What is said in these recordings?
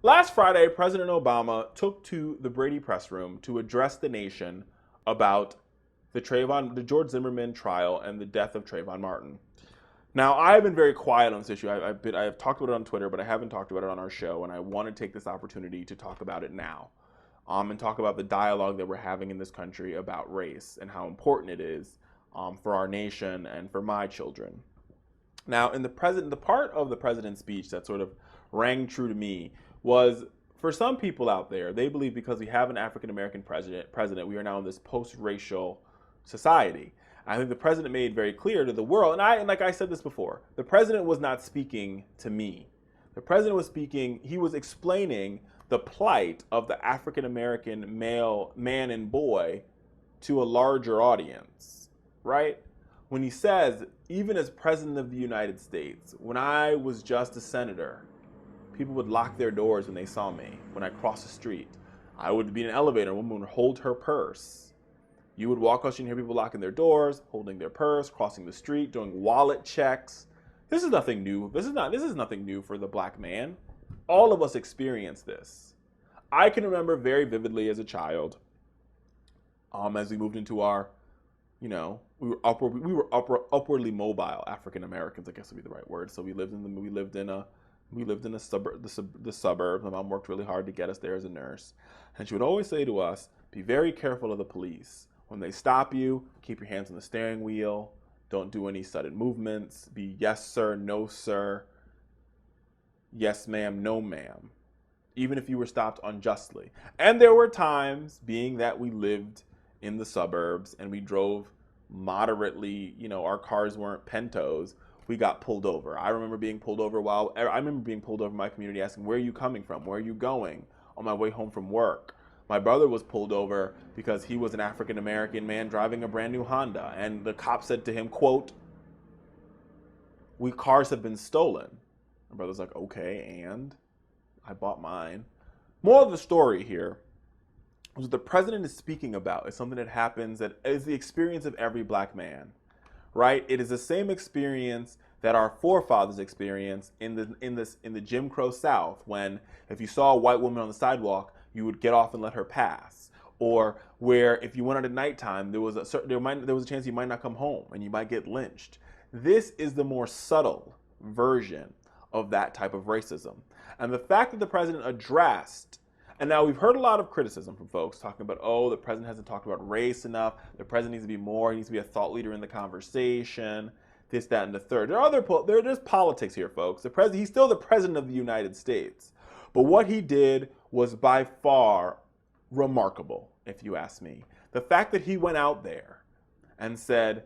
Last Friday, President Obama took to the Brady press room to address the nation about the George Zimmerman trial and the death of Trayvon Martin. Now, I've been very quiet on this issue. I have talked about it on Twitter, but I haven't talked about it on our show, and I want to take this opportunity to talk about it now, and talk about the dialogue that we're having in this country about race and how important it is for our nation and for my children. Now, the part of the president's speech that sort of rang true to me was, for some people out there, they believe because we have an African American president, we are now in this post-racial society. I think the president made very clear to the world, and like I said this before, the president was not speaking to me. The president was speaking, he was explaining the plight of the African American male, man and boy to a larger audience, right? When he says, even as president of the United States, when I was just a senator, people would lock their doors when they saw me, when I crossed the street. I would be in an elevator, a woman would hold her purse. You would walk across and hear people locking their doors, holding their purse, crossing the street, doing wallet checks. This is nothing new. This is nothing new for the black man. All of us experience this. I can remember very vividly as a child, as we moved into our, we were upwardly mobile African Americans, I guess would be the right word. So we lived in the suburbs. My mom worked really hard to get us there as a nurse, and she would always say to us, "Be very careful of the police. When they stop you, keep your hands on the steering wheel. Don't do any sudden movements. Be yes, sir, no, sir. Yes, ma'am, no, ma'am." Even if you were stopped unjustly. And there were times, being that we lived in the suburbs and we drove moderately, our cars weren't Pentos, we got pulled over. I remember being pulled over in my community asking, "Where are you coming from? Where are you going?" On my way home from work. My brother was pulled over because he was an African American man driving a brand new Honda. And the cop said to him, quote, "Cars have been stolen." My brother's like, "Okay, and?" I bought mine. Moral of the story here was what the president is speaking about is something that happens, that is the experience of every black man, right? It is the same experience that our forefathers experienced in the Jim Crow South, when if you saw a white woman on the sidewalk, you would get off and let her pass. Or where if you went out at nighttime, there was a chance you might not come home and you might get lynched. This is the more subtle version of that type of racism. And the fact that the president addressed, and now we've heard a lot of criticism from folks talking about, the president hasn't talked about race enough, the president needs to be more, he needs to be a thought leader in the conversation, this, that, and the third. There's politics here, folks. He's still the president of the United States. But what he did was by far remarkable, if you ask me. The fact that he went out there and said,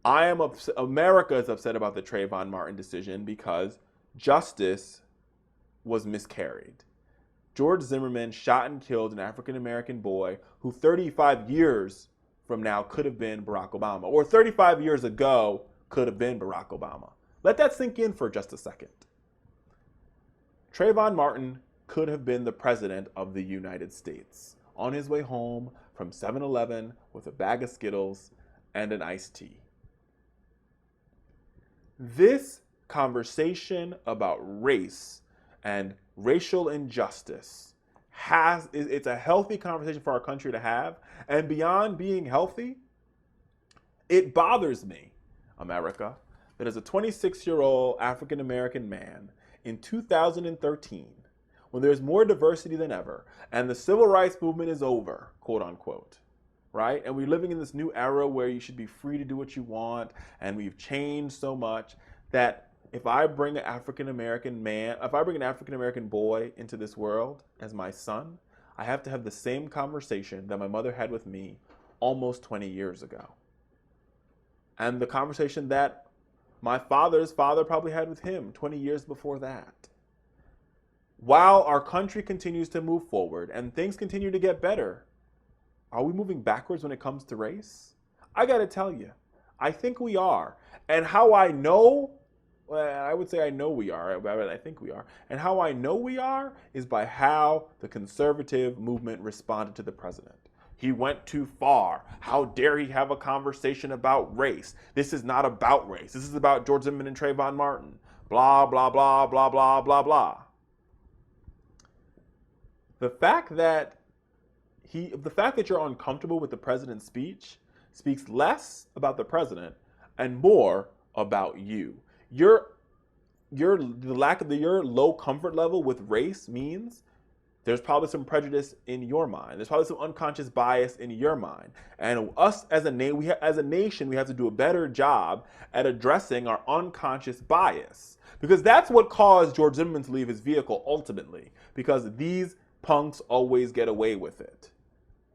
America is upset about the Trayvon Martin decision because justice was miscarried. George Zimmerman shot and killed an African American boy who 35 years from now could have been Barack Obama, or 35 years ago could have been Barack Obama. Let that sink in for just a second. Trayvon Martin could have been the president of the United States on his way home from 7-Eleven with a bag of Skittles and an iced tea. This conversation about race and racial injustice it's a healthy conversation for our country to have. And beyond being healthy, it bothers me, America, that as a 26-year-old African American man in 2013, when there's more diversity than ever, and the civil rights movement is over, quote unquote, right? And we're living in this new era where you should be free to do what you want, and we've changed so much that if I bring an African American boy into this world as my son, I have to have the same conversation that my mother had with me almost 20 years ago. And the conversation that my father's father probably had with him 20 years before that. While our country continues to move forward and things continue to get better, are we moving backwards when it comes to race? I gotta tell you, I think we are. And how I know, I would say I know we are, but I think we are. And how I know we are is by how the conservative movement responded to the president. He went too far. How dare he have a conversation about race? This is not about race. This is about George Zimmerman and Trayvon Martin. Blah, blah, blah, blah, blah, blah, blah. The fact that you're uncomfortable with the president's speech speaks less about the president and more about you. Your low comfort level with race means there's probably some prejudice in your mind. There's probably some unconscious bias in your mind. And us as a nation, we have to do a better job at addressing our unconscious bias. Because that's what caused George Zimmerman to leave his vehicle ultimately. Because these punks always get away with it.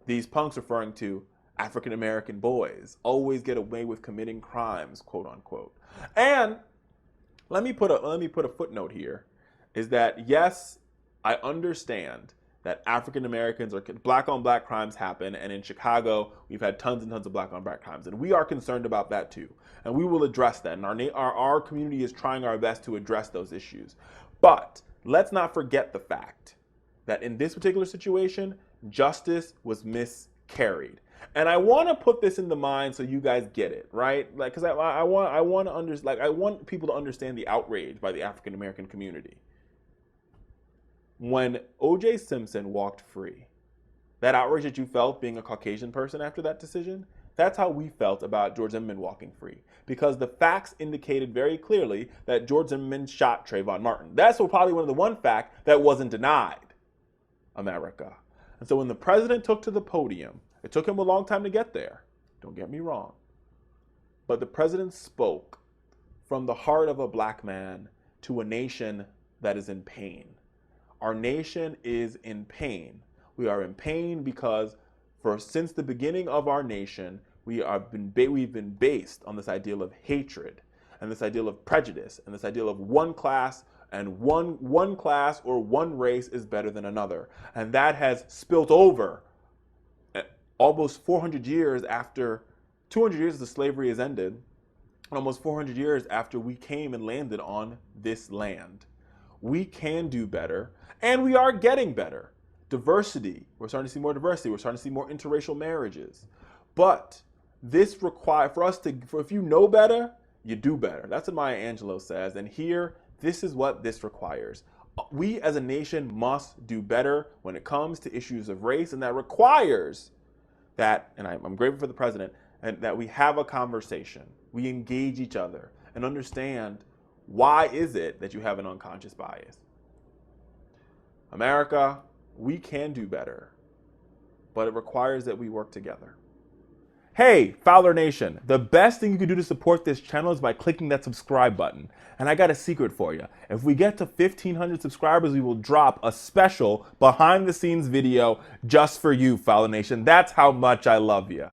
These punks, referring to African American boys, always get away with committing crimes, quote unquote. And let me put a footnote here, is that yes, I understand that African Americans or black on black crimes happen, and in Chicago we've had tons and tons of black on black crimes, and we are concerned about that too, and we will address that, and our community is trying our best to address those issues. But let's not forget the fact that in this particular situation, justice was miscarried. And I want to put this in the mind so you guys get it, right? Like, because I want people to understand the outrage by the African American community. When O.J. Simpson walked free, that outrage that you felt being a Caucasian person after that decision, that's how we felt about George Zimmerman walking free. Because the facts indicated very clearly that George Zimmerman shot Trayvon Martin. That's probably one of the one fact that wasn't denied, America. And so when the president took to the podium, it took him a long time to get there, don't get me wrong, but the president spoke from the heart of a black man to a nation that is in pain. Our nation is in pain. We are in pain because since the beginning of our nation, we've been based on this ideal of hatred and this ideal of prejudice and this ideal of one class, and one class or one race is better than another. And that has spilt over almost 400 years after, 200 years as slavery has ended, almost 400 years after we came and landed on this land. We can do better, and we are getting better. Diversity, we're starting to see more diversity, we're starting to see more interracial marriages. But this if you know better, you do better. That's what Maya Angelou says, and here, this is what this requires. We as a nation must do better when it comes to issues of race, and that requires that, and I'm grateful for the president, and that we have a conversation, we engage each other, and understand why is it that you have an unconscious bias. America, we can do better, but it requires that we work together. Hey, Fowler Nation, the best thing you can do to support this channel is by clicking that subscribe button. And I got a secret for you. If we get to 1,500 subscribers, we will drop a special behind the scenes video just for you, Fowler Nation. That's how much I love you.